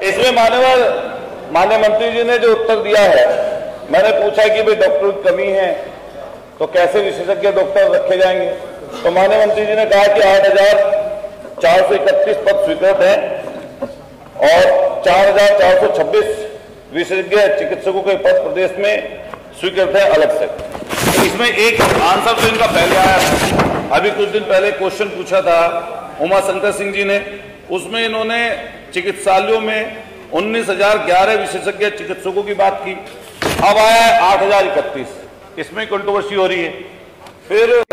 इसमें माननीय मंत्री जी ने जो उत्तर दिया है, मैंने पूछा कि भाई डॉक्टर की कमी है तो कैसे विशेषज्ञ डॉक्टर रखे जाएंगे, तो माननीय मंत्री जी ने कहा कि 8,431 पद स्वीकृत हैं और 4,426 विशेषज्ञ चिकित्सकों के पद प्रदेश में स्वीकृत है अलग से। तो इसमें एक आंसर तो इनका पहले आया था, अभी कुछ दिन पहले क्वेश्चन पूछा था उमा शंकर सिंह जी ने, उसमें इन्होंने चिकित्सालयों में 19,011 विशेषज्ञ चिकित्सकों की बात की। अब आया है 8,031, इसमें कंट्रोवर्सी हो रही है। फिर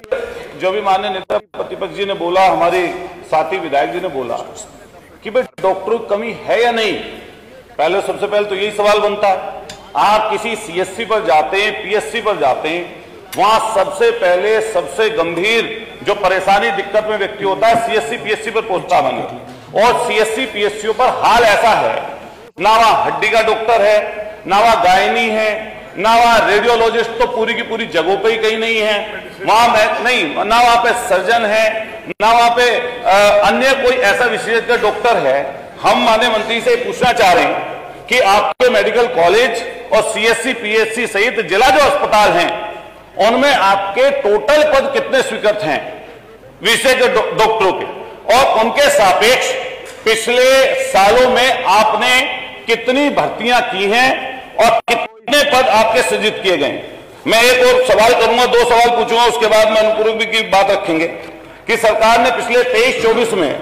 जो भी माननीय नेता प्रतिपक्ष जी ने बोला, हमारे साथी विधायक जी ने बोला कि भाई डॉक्टरों की कमी है या नहीं, पहले सबसे पहले तो यही सवाल बनता है। आप किसी सीएससी पर जाते हैं, पीएससी पर जाते हैं, वहां सबसे पहले सबसे गंभीर जो परेशानी दिक्कत में व्यक्ति होता है सीएससी पीएससी पर पहुंचता बने, और सीएससी पीएससी पर हाल ऐसा है, ना वहां हड्डी का डॉक्टर है, ना वहां गायनी है, ना वहां रेडियोलॉजिस्ट तो पूरी की पूरी जगहों पे ही कहीं नहीं है, वहां नहीं, ना वहां पे सर्जन है, ना वहां पे अन्य कोई ऐसा विशेषज्ञ डॉक्टर है। हम माननीय मंत्री से पूछना चाह रहे हैं कि आपके मेडिकल कॉलेज और सीएससी पीएससी सहित जिला जो अस्पताल हैं उनमें आपके टोटल पद कितने स्वीकृत हैं विशेषज्ञ डॉक्टरों के, और उनके सापेक्ष पिछले सालों में आपने कितनी भर्तियां की हैं और कितने पद आपके सृजित किए गए। मैं एक और सवाल करूंगा, 2 सवाल पूछूंगा, उसके बाद मैं अनुपूरक की बात रखेंगे कि सरकार ने पिछले 23-24 में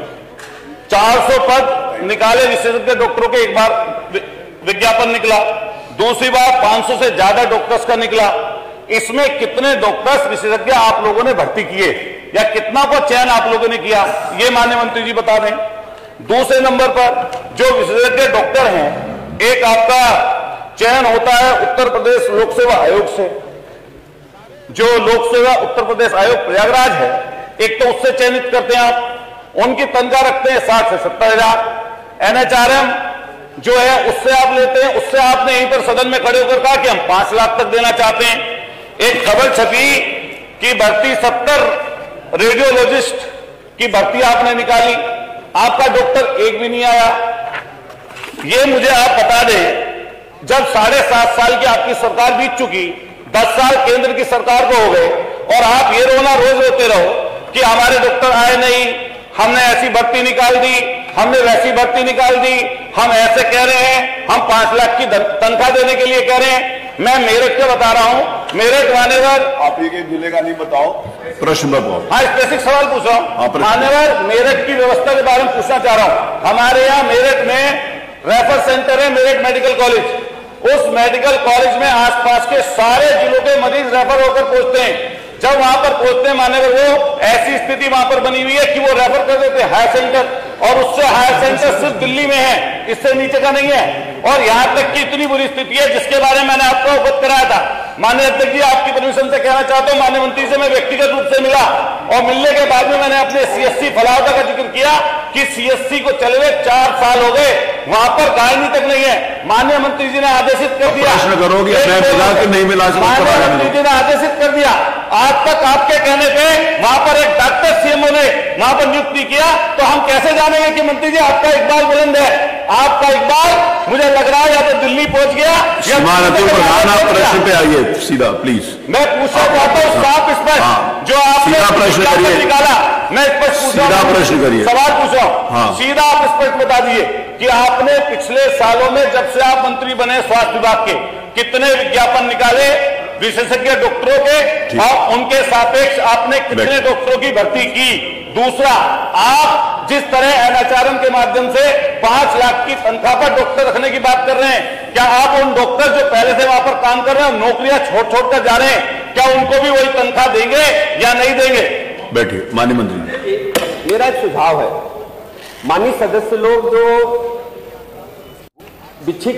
400 पद निकाले विशेषज्ञ डॉक्टरों के, एक बार विज्ञापन निकला, दूसरी बार 500 से ज्यादा डॉक्टर्स का निकला। इसमें कितने डॉक्टर्स विशेषज्ञ आप लोगों ने भर्ती किए या कितना को चयन आप लोगों ने किया, ये माननीय मंत्री जी बता दें। दूसरे नंबर पर जो विशेषज्ञ डॉक्टर हैं, एक आपका चयन होता है उत्तर प्रदेश लोक सेवा आयोग से, जो लोक सेवा उत्तर प्रदेश आयोग प्रयागराज है, एक तो उससे चयनित करते हैं आप, उनकी तनख्वाह रखते हैं 60 से 70,000। NHRM जो है उससे आप लेते हैं, उससे आपने यहीं पर सदन में खड़े होकर कहा कि हम 5 लाख तक देना चाहते हैं। एक खबर छपी कि भर्ती 70 रेडियोलॉजिस्ट की भर्ती आपने निकाली, आपका डॉक्टर एक भी नहीं आया। ये मुझे आप बता दें, जब 7.5 साल की आपकी सरकार बीत चुकी, 10 साल केंद्र की सरकार को हो गए, और आप ये रोना रोज रोते रहो कि हमारे डॉक्टर आए नहीं, हमने ऐसी भर्ती निकाल दी, हमने वैसी भर्ती निकाल दी, हम ऐसे कह रहे हैं, हम 5 लाख की तनख्वाह देने के लिए कह रहे हैं। मैं मेरठ के बता रहा हूं, मेरठ मान्यवर, आप ये जिले का नहीं बताओ, प्रश्न बताओ। हाँ, स्पेसिफिक सवाल पूछ रहा हूं मान्यवर, मेरठ की व्यवस्था के बारे में पूछना चाह रहा हूं। हमारे यहाँ मेरठ में रेफर सेंटर है, मेरठ मेडिकल कॉलेज, उस मेडिकल कॉलेज में आसपास के सारे जिलों के मरीज रेफर होकर पहुंचते हैं। जब वहां पर पहुंचते हैं मान्यवर, वो ऐसी स्थिति वहां पर बनी हुई है कि वो रेफर कर देते हैं हायर सेंटर, और उससे हायर सेंटर सिर्फ दिल्ली में है, इससे नीचे का नहीं है। और यहां तक की इतनी बुरी स्थिति है जिसके बारे में मैंने आपको अवगत कराया था। माननीय अध्यक्ष जी, आपकी परमिशन से कहना चाहता हूं, माननीय मंत्री से मैं व्यक्तिगत रूप से मिला, और मिलने के बाद में मैंने अपने सीएससी फलावटा का जिक्र किया कि सीएससी को चले हुए 4 साल हो गए, वहां पर गायनी तक नहीं है। माननीय मंत्री जी ने आदेशित कर दिया, प्रश्न करोगे नहीं मिला, माननीय मंत्री जी ने आदेशित कर दिया, आज तक आपके कहने पे वहां पर एक डॉक्टर सीएमओ ने वहां पर नियुक्ति किया, तो हम कैसे जानेंगे कि मंत्री जी आपका इकबाल बुलंद है? आपका इकबाल मुझे लग रहा है या तो दिल्ली पहुंच गया, आप प्रश्न पे आइए सीधा प्लीज। मैं पूछना चाहता हूं साफ स्पष्ट, जो आपने प्रश्न करिए, निकाला, मैं स्पष्ट पूछ रहा हूं, प्रश्न करिए, सवाल पूछ रहा हूं, सीधा आप स्पष्ट बता दीजिए कि आपने पिछले सालों में जब से आप मंत्री बने स्वास्थ्य विभाग के, कितने विज्ञापन निकाले विशेषज्ञ डॉक्टरों के, और उनके सापेक्ष आपने कितने डॉक्टरों की भर्ती की? दूसरा, आप जिस तरह NHRM के माध्यम से 5 लाख की तनख्वाह पर डॉक्टर रखने की बात कर रहे हैं, क्या आप उन डॉक्टर जो पहले से वहां पर काम कर रहे हैं, नौकरियां छोड़ कर जा रहे हैं, क्या उनको भी वही तनख्वाह देंगे या नहीं देंगे? बैठिए माननीय मंत्री। मेरा एक सुझाव है, माननीय सदस्य लोग जो बिच्छी